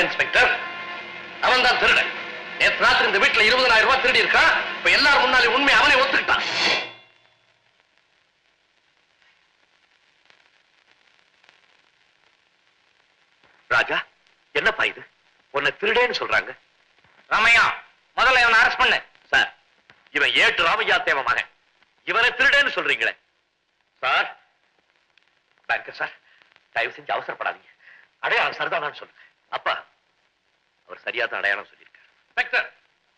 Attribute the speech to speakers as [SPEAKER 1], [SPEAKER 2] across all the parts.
[SPEAKER 1] Inspector, அவன் தான் திருடன். நேற்று ராத்திரி இந்த வீட்டுல 20,000 ரூபாய் திருடி இருக்கான். இப்ப எல்லாரும் முன்னாலே உண்மை அவனை ஒத்துக்கிட்டான். ராஜா, என்னப்பா இது? உன்னை திருடேன்னு சொல்றாங்க. ராமையா, முதல்ல இவனை அரெஸ்ட் பண்ணு. சார், இவன் ஏட்டு ராமையா தேவ மகன். இவனை திருடேன்னு சொல்றீங்களே சார். பேங்கர் சார், தயவு செஞ்சு அவசரப்படாதீங்க. அடையாளம் சரிதானான்னு சொல்லுங்க. அப்பா, அவர் சரியாத அடையாளம் சொல்லியிருக்காரு. இன்ஸ்பெக்டர்,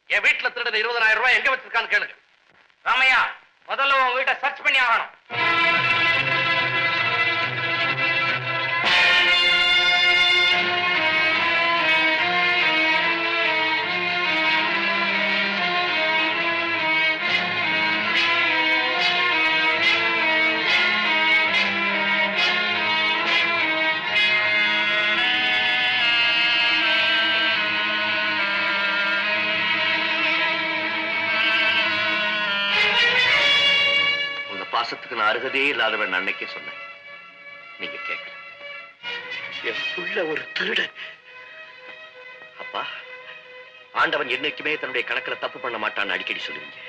[SPEAKER 1] என் வீட்டுல திருட 20,000 ரூபாய் எங்க வச்சிருக்கான்னு கேளுங்க. ராமையா, முதல்ல உன் வீட்டை சர்ச் பண்ணி ஆகணும். பாசத்துக்கு நான் அருகதே இல்லாதவன் அன்னைக்கே சொன்னேன். நீங்க கேட்கல. என் புள்ள ஒரு திருடன். அப்பா, ஆண்டவன் என்னைக்குமே தன்னுடைய கணக்குல தப்பு பண்ண மாட்டான்னு அடிக்கடி சொல்லுவீங்க.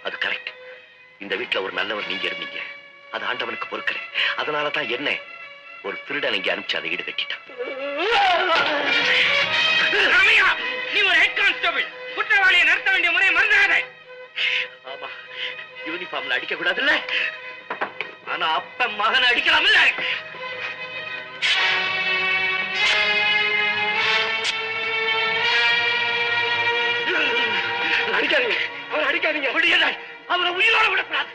[SPEAKER 1] அது கரெக்ட். இந்த வீட்டுல ஒரு நல்லவர் நீங்க இருந்தீங்க. அது ஆண்டவனுக்கு பொறுக்கல. அதனாலதான் என்ன ஒரு திருடன் இங்க அனுப்பிச்சு அதை ஈடு கட்டிட்டான். நீ ஒரு ஹெட் கான்ஸ்டபிள். குற்றவாளியை நடத்த வேண்டிய முறை மறந்தாதே. ஆமா, யூனிஃபார்ம்ல அடிக்க கூடாதுல்ல. ஆனா அப்ப மகன் அடிக்கலாம்ல. அடிக்காதீங்க, அவர் அடிக்காதீங்க. அவரை உயிரோட விடக்கூடாது.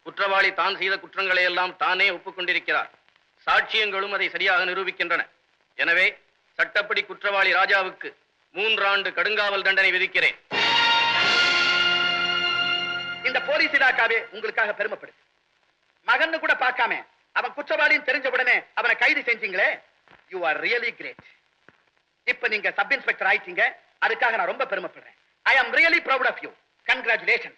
[SPEAKER 1] குற்றவாளி தான் செய்த குற்றங்களை எல்லாம் தானே ஒப்புக்கொண்டிருக்கிறார். சாட்சியங்களும் அதை சரியாக நிரூபிக்கின்றன. எனவே சட்டப்படி குற்றவாளி ராஜாவுக்கு 3 ஆண்டு கடுங்காவல் தண்டனை விதிக்கிறேன்.
[SPEAKER 2] இந்த போலீஸ் இலாக்காவே உங்களுக்காக பெருமைப்படுது. மகன்னு கூட பார்க்காம அவன் குற்றவாளின்னு தெரிஞ்ச உடனே அவனை கைது செஞ்சீங்களே, யூ ஆர் ரியலி கிரேட். இப்ப நீங்க சப் இன்ஸ்பெக்டர் ஆயிட்டீங்க. அதுக்காக நான் ரொம்ப பெருமைப்படுறேன். I am really proud of you. Congratulations.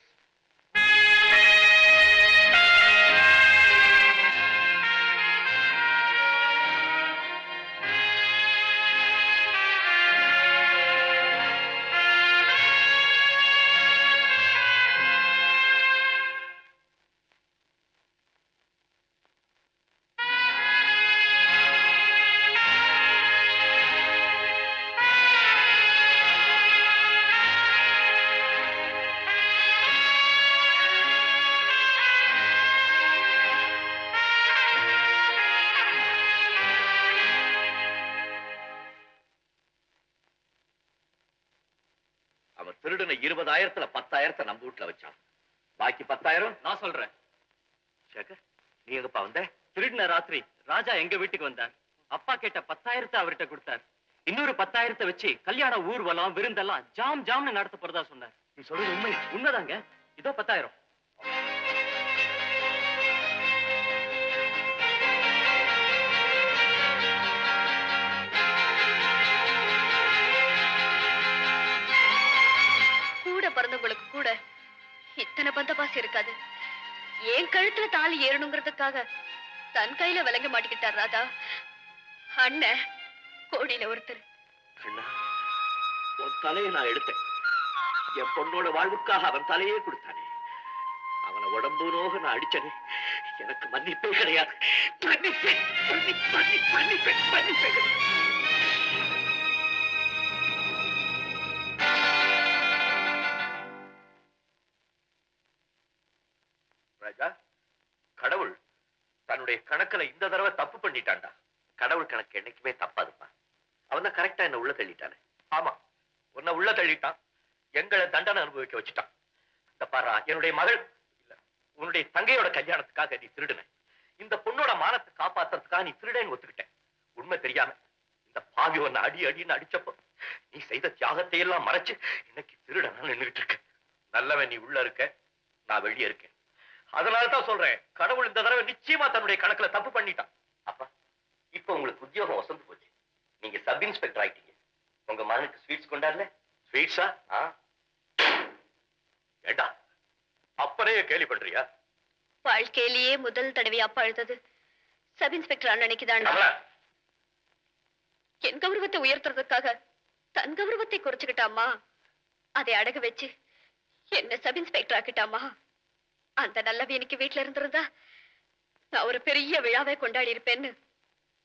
[SPEAKER 1] திருடனை 20,000த்துல 10,000 நம்ம வீட்டுல வச்சான். பாக்கி 10,000 நான் சொல்றேன். சேகர், நீ எங்கப்பா வந்த?
[SPEAKER 3] திருடின ராத்திரி ராஜா எங்க வீட்டுக்கு வந்தார். அப்பா கேட்ட 10,000 அவர்கிட்ட கொடுத்தார். இன்னொரு 10,000 வச்சு கல்யாண ஊர்வலம் விருந்தெல்லாம் ஜாம் ஜாம்னு நடத்த போறதா சொன்னார்.
[SPEAKER 1] நீ சொல்றது உண்மை?
[SPEAKER 3] உண்மைதாங்க. இதோ 10,000.
[SPEAKER 4] பிறந்தவங்களுக்கு கூட இத்தனை பந்த பாசம் இருக்காது. என் கழுத்துல தாலி ஏறணுங்கிறதுக்காக தன் கையில விளங்க மாட்டிக்கிட்டார் ராதா. அண்ணன் கோடியில ஒருத்தர்.
[SPEAKER 1] அண்ணா, உன் தலையை நான் எடுத்தேன். என் பொண்ணோட வாழ்வுக்காக அவன் தலையே கொடுத்தானே. அவனை உடம்பு நோக நான் அடிச்சனே. எனக்கு மன்னிப்பே கிடையாது. ராஜா, கடவுள் தன்னுடைய கணக்குல இந்த தடவை தப்பு பண்ணிட்டான்டா. கடவுள் கணக்கு என்னைக்குமே தப்பாதுப்பா. அவன் தான் கரெக்டா என்ன உள்ள தள்ளிட்டானே. ஆமா, உன்னை உள்ள தள்ளிட்டான், எங்களை தண்டனை அனுபவிக்க வச்சுட்டான். இந்த பாரா, என்னுடைய மகள் இல்ல, உன்னுடைய தங்கையோட கல்யாணத்துக்காக நீ திருடுன. இந்த பொண்ணோட மானத்தை காப்பாத்துறதுக்காக நீ திருடேன்னு ஒத்துக்கிட்ட. உண்மை தெரியாம இந்த பாவி உன்னை அடி அடின்னு அடிச்சப்போ நீ செய்த தியாகத்தை எல்லாம் மறைச்சு இன்னைக்கு திருடனா நின்றுட்டு இருக்க. நல்லவன் நீ உள்ள இருக்க, நான் வெளியே இருக்கேன். அதனாலதான் சொல்றேன், கடவுள் இந்த தடவை நிச்சயமா தன்னுடைய கணக்குல தப்பு பண்ணிட்டான். அப்பா, இப்ப உங்களுக்கு உத்தியோகம் வசந்து போச்சு. நீங்க சப் இன்ஸ்பெக்டர் ஆயிட்டீங்க. உங்க மகனுக்கு ஸ்வீட்ஸ் கொண்டாடல? ஸ்வீட்ஸா? ஏண்டா அப்பனே கேலி பண்றியா?
[SPEAKER 4] வாழ்க்கையிலேயே முதல் தடவை அப்பா அழுதது சப் இன்ஸ்பெக்டர் அண்ணனுக்கு தான். என் கௌரவத்தை உயர்த்துறதுக்காக தன் கௌரவத்தை குறைச்சுக்கிட்டாமா. அதை அடகு வச்சு என்ன சப் இன்ஸ்பெக்டர் ஆக்கிட்டாமா. அந்த நல்லவி எனக்கு வீட்டுல இருந்திருந்தா நான் ஒரு பெரிய விழாவை கொண்டாடி இருப்பேன்னு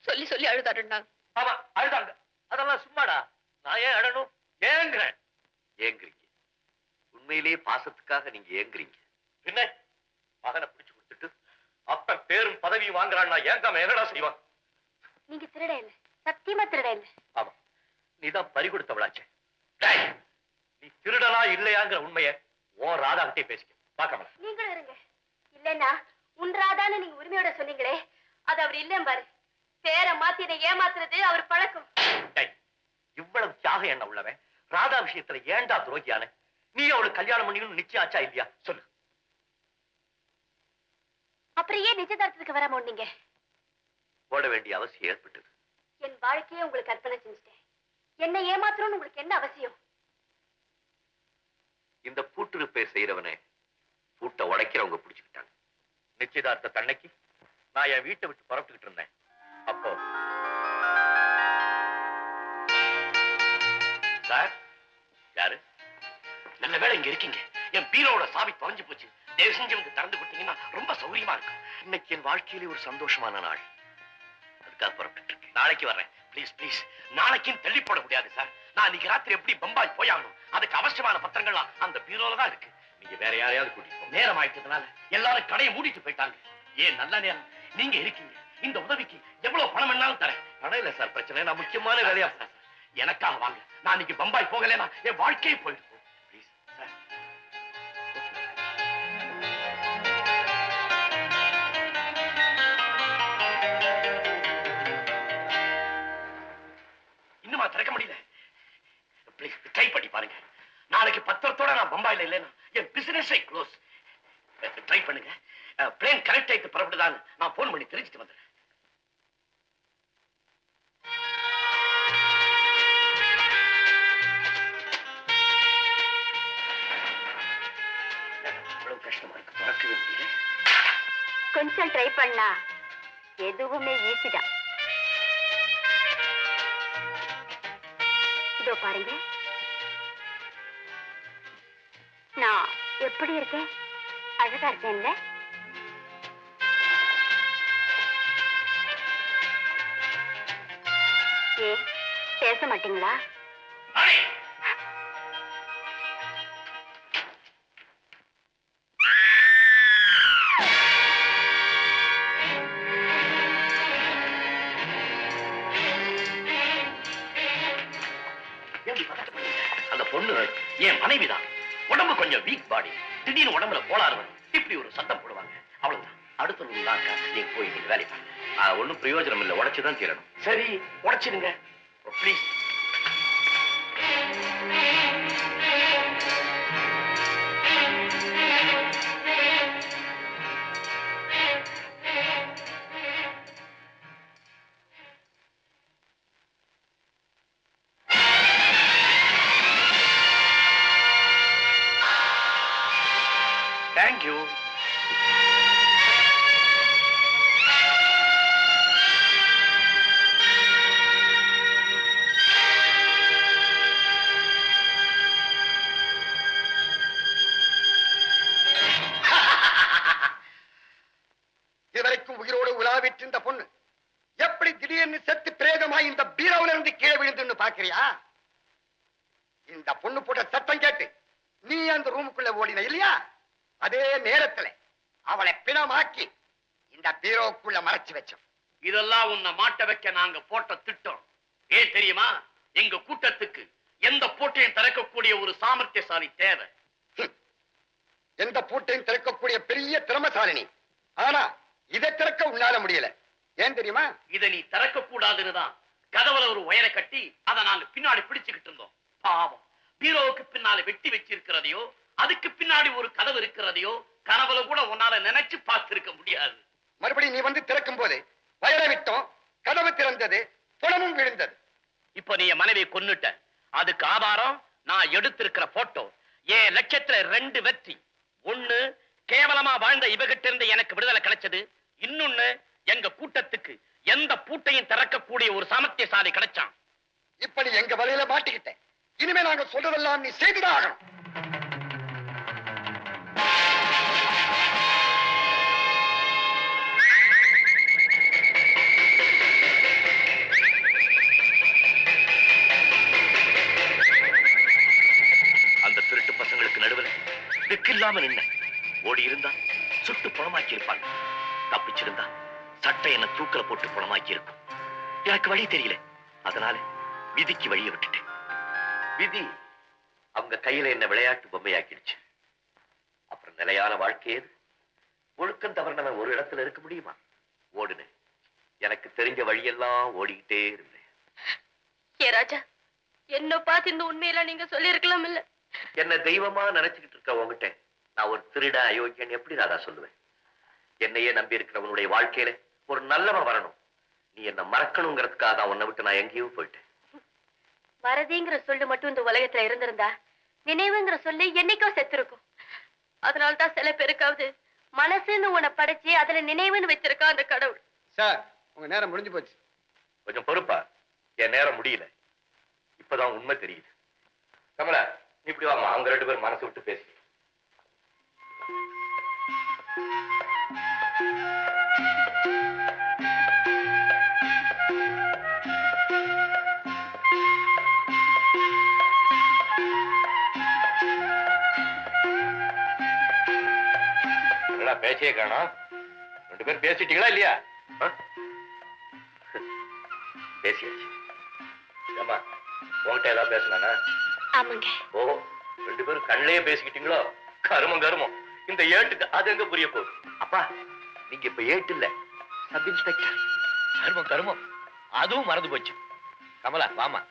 [SPEAKER 4] சொல்லி சொல்லி அழுதாருண்ணா.
[SPEAKER 1] ஆமா, அழுதாங்க. அதெல்லாம் சும்மாடா. நான் ஏன் அழணும்? ஏங்குறேன். ஏங்குறீங்க, உண்மையிலேயே பாசத்துக்காக நீங்க ஏங்குறீங்க. பின்ன மகனை பிடிச்சு கொடுத்துட்டு அப்ப பேரும் பதவியும் வாங்குறான்னா ஏங்காம என்னடா செய்வான்?
[SPEAKER 4] நீங்க திருட இல்ல, சத்தியமா திருட இல்ல.
[SPEAKER 1] ஆமா, நீதான் பறி கொடுத்தவளாச்சே. நீ திருடனா இல்லையாங்கிற உண்மைய உன் ராதா கிட்டே பேசிக்க. பாக்கமல
[SPEAKER 4] நீங்களும் இருங்க. இல்லன்னா உன் ராதான்னு நீங்க உரிமையோட சொன்னீங்களே, அது அவர் இல்லம் பாரு. பேரை மாத்தி இதை ஏமாத்துறது அவர் பழக்கம்.
[SPEAKER 1] இவ்வளவு தியாக எண்ணம் உள்ளவன் ராதா விஷயத்துல ஏண்டா துரோகியான? நீ அவளுக்கு கல்யாணம் பண்ணிக்கணும் நிச்சயம் ஆச்சா இல்லையா? சொல்லு.
[SPEAKER 4] அப்புறம் ஏன் நிச்சயதார்த்தத்துக்கு வராம நீங்க?
[SPEAKER 1] ஓட வேண்டிய அவசியம் ஏற்பட்டது.
[SPEAKER 4] என் வாழ்க்கையை உங்களுக்கு அர்ப்பணம் செஞ்சுட்டேன். என்ன ஏமாத்தணும்னு உங்களுக்கு என்ன அவசியம்?
[SPEAKER 1] இந்த பூட்டு ரிப்பேர் செய்யறவனை பூட்டை உடைக்கிறவங்க பிடிச்சுக்கிட்டாங்க. நிச்சயதார்த்த தன்னைக்கு நான் என் வீட்டை விட்டு புறப்பட்டுக்கிட்டு இருந்தேன். அப்போ சார், யாரு? நல்ல வேளை இங்க இருக்கீங்க. என் பீரோட சாவி தொலைஞ்சு போச்சு. தயவு செஞ்சு வந்து திறந்து கொடுத்தீங்கன்னா ரொம்ப சௌகரியமா இருக்கும். இன்னைக்கு என் வாழ்க்கையிலே ஒரு சந்தோஷமான நாள். அதுக்காக புறப்பட்டு இருக்கேன். நாளைக்கு வர்றேன். ப்ளீஸ் ப்ளீஸ், நாளைக்கும் தள்ளி போட முடியாது சார். நான் இன்னைக்கு ராத்திரி எப்படி பம்பாய் போயாகணும். அதுக்கு அவசியமான பத்திரங்கள்லாம் அந்த பீரோல தான் இருக்கு. நீங்க வேற யாரையாவது கூட்டிட்டு நேரம் ஆயிட்டதுனால எல்லாரும் கடையை மூடிட்டு போயிட்டாங்க. ஏன் நல்ல நேரம், நீங்க இருக்கீங்க. இந்த உதவிக்கு எவ்வளவு பணம் வேணாலும் தரேன். பணம் இல்ல சார் பிரச்சனை, நான் முக்கியமான வேலையா சார். எனக்காக வாங்க. நான் இன்னைக்கு பம்பாய் போகலன்னா என் வாழ்க்கையை போயிட்டு ப்ளீஸ் சார். இன்னுமா திறக்க முடியல? ப்ளீஸ் ட்ரை பண்ணி பாருங்க. நாளைக்கு பத்திரத்தோட நான் பம்பாயில இல்லைன்னா என் பிசினஸை க்ளோஸ். ட்ரை பண்ணுங்க. பிளேன் கரெக்ட் ஆயிட்டு புறப்படுதான்னு நான் போன் பண்ணி தெரிஞ்சுட்டு வந்துடுறேன். இவ்வளவு கஷ்டமா இருக்கு, மறக்கவே முடியல.
[SPEAKER 4] கொஞ்சம் ட்ரை பண்ணா எதுவுமே ஈஸி தான். இதோ பாருங்க, நான் எப்படி இருக்கேன்? அழகா இருக்கேன்ல? ஏ, பேச மாட்டீங்களா?
[SPEAKER 1] அந்த பொண்ணு என் மனைவிதான். உடம்பு கொஞ்சம் வீக் பாடி. திடீர்னு உடம்புல கோளாறு வரும். இப்படி ஒரு சத்தம் போடுவாங்க. அவ்வளவுதான். அடுத்த நீங்க போய் நீங்க வேலை பாருங்க. ஒன்னும் பிரயோஜனம் இல்லை, உடைச்சுதான் தீரணும். சரி, உடைச்சிடுங்க ப்ளீஸ். Thank you.
[SPEAKER 2] இதுவரைக்கும் உயிரோடு உலாவிட்டு இந்த பொண்ணு எப்படி திடீர்னு செத்து பிரேதமாய் இந்த பீரோவில இருந்து கீழே விழுந்துன்னு பாக்குறியா? இந்த பொண்ணு போட்ட சத்தம் கேட்டு நீ அந்த ரூமுக்குள்ள ஓடின இல்லையா? அதே நேரத்துல அவளை பிணமாக்கி இந்த பீரோக்குள்ள மறைச்சு வச்சோம்.
[SPEAKER 1] இதெல்லாம் உன்னை மாட்ட வைக்க நாங்க போட்ட திட்டம். ஏன் தெரியுமா? எங்க கூட்டத்துக்கு
[SPEAKER 2] எந்த பூட்டையும் திறக்கக்கூடிய ஒரு சாமர்த்தியசாலி தேவை.
[SPEAKER 5] எந்த பூட்டையும் திறக்கக்கூடிய பெரிய திறமசாலினி. ஆனா இதை திறக்க உன்னால முடியல. ஏன் தெரியுமா?
[SPEAKER 2] இதை நீ திறக்க கூடாதுன்னுதான் கதவுல ஒரு உயரை கட்டி அதை நாங்க பின்னாடி பிடிச்சுக்கிட்டு இருந்தோம். பாவம், பீரோவுக்கு பின்னால வெட்டி வச்சிருக்கிறதையோ அதுக்கு பின்னாடி ஒரு கதவு இருக்கிறதையோ கனவுல கூட உன்னால நினைச்சு பார்த்திருக்க முடியாது.
[SPEAKER 5] மறுபடியும் நீ வந்து திறக்கும் போது வயரை விட்டோம், கதவு திறந்தது, புலமும் விழுந்தது.
[SPEAKER 2] இப்ப நீ என் மனைவியை கொன்னுட்ட. அதுக்கு ஆதாரம் நான் எடுத்திருக்கிற போட்டோ. என் லட்சத்துல 2 வெற்றி. ஒண்ணு, கேவலமா வாழ்ந்த இவகிட்ட இருந்து எனக்கு விடுதலை கிடைச்சது. இன்னொன்னு, எங்க கூட்டத்துக்கு எந்த பூட்டையும் திறக்கக்கூடிய ஒரு சாமர்த்தியசாலி கிடைச்சான்.
[SPEAKER 5] இப்ப நீ எங்க வலையில மாட்டிக்கிட்ட. இனிமே நாங்க சொல்றதெல்லாம் நீ செய்துதான் ஆகணும்.
[SPEAKER 1] அந்த திருட்டு பசங்களுக்கு நடுவில் திக்கில்லாம நின்ன. ஓடி இருந்தா சுட்டு பணமாக்கி இருப்பாங்க. தப்பிச்சிருந்தா சட்டை என்ன தூக்கல போட்டு பணமாக்கி இருக்கும். எனக்கு வழி தெரியல. அதனால விதிக்கு வழியை விட்டுட்டேன். விதி அவங்க கையில என்ன விளையாட்டு பொம்மையாக்கிடுச்சு. அப்புறம் நிலையான வாழ்க்கையே ஒழுக்கம் தவறினவன் ஒரு இடத்துல இருக்க முடியுமா? ஓடுனேன். எனக்கு தெரிஞ்ச வழியெல்லாம் ஓடிக்கிட்டே இருந்தேன்.
[SPEAKER 4] ஏ ராஜா, என்ன பார்த்து இந்த உண்மையெல்லாம் நீங்க சொல்லி இருக்கலாம் இல்ல?
[SPEAKER 1] என்ன தெய்வமா நினைச்சுக்கிட்டு இருக்க உங்ககிட்ட நான் ஒரு திருட அயோக்கியன் எப்படி ராதா சொல்லுவேன்? என்னையே நம்பி இருக்கிறவனுடைய வாழ்க்கையில ஒரு நல்லவன் வரணும். நீ என்ன மறக்கணுங்கிறதுக்காக உன்னை விட்டு நான் எங்கேயோ போயிட்டேன்.
[SPEAKER 4] மறதிங்கிற சொல்லு மட்டும் இந்த உலகத்துல இருந்திருந்தா நினைவுங்கிற சொல்லு என்னைக்கோ செத்துருக்கும். அதனால்தான் சில பேருக்காவது மனசுன்னு உன்னை படைச்சு அதுல நினைவுன்னு வச்சிருக்கா அந்த கடவுள்.
[SPEAKER 5] சார், உங்க நேரம் முடிஞ்சு போச்சு.
[SPEAKER 1] கொஞ்சம் பொறுப்பா, என் நேரம் முடியல. இப்பதான் உண்மை தெரியுது. கமலா, நீ இப்படி வாமா. அவங்க 2 பேரும் மனசு விட்டு பேசி. பேச்சே காணோம். 2 பேரும் பேசிட்டீங்களா இல்லையா? பேசியாச்சு. ஏமா, உங்ககிட்ட ஏதாவது பேசினானா?
[SPEAKER 4] ஆமாங்க.
[SPEAKER 1] ஓ, 2 பேரும் கண்ணிலேயே பேசிக்கிட்டீங்களோ? கருமம் கருமம். இந்த ஏட்டுக்கு அது எங்க புரிய போகுது? அப்பா, நீங்க இப்ப ஏட்டு இல்ல, சப் இன்ஸ்பெக்டர். கருமம் கருமம், அதுவும் மறந்து போச்சு. கமலா வாமா.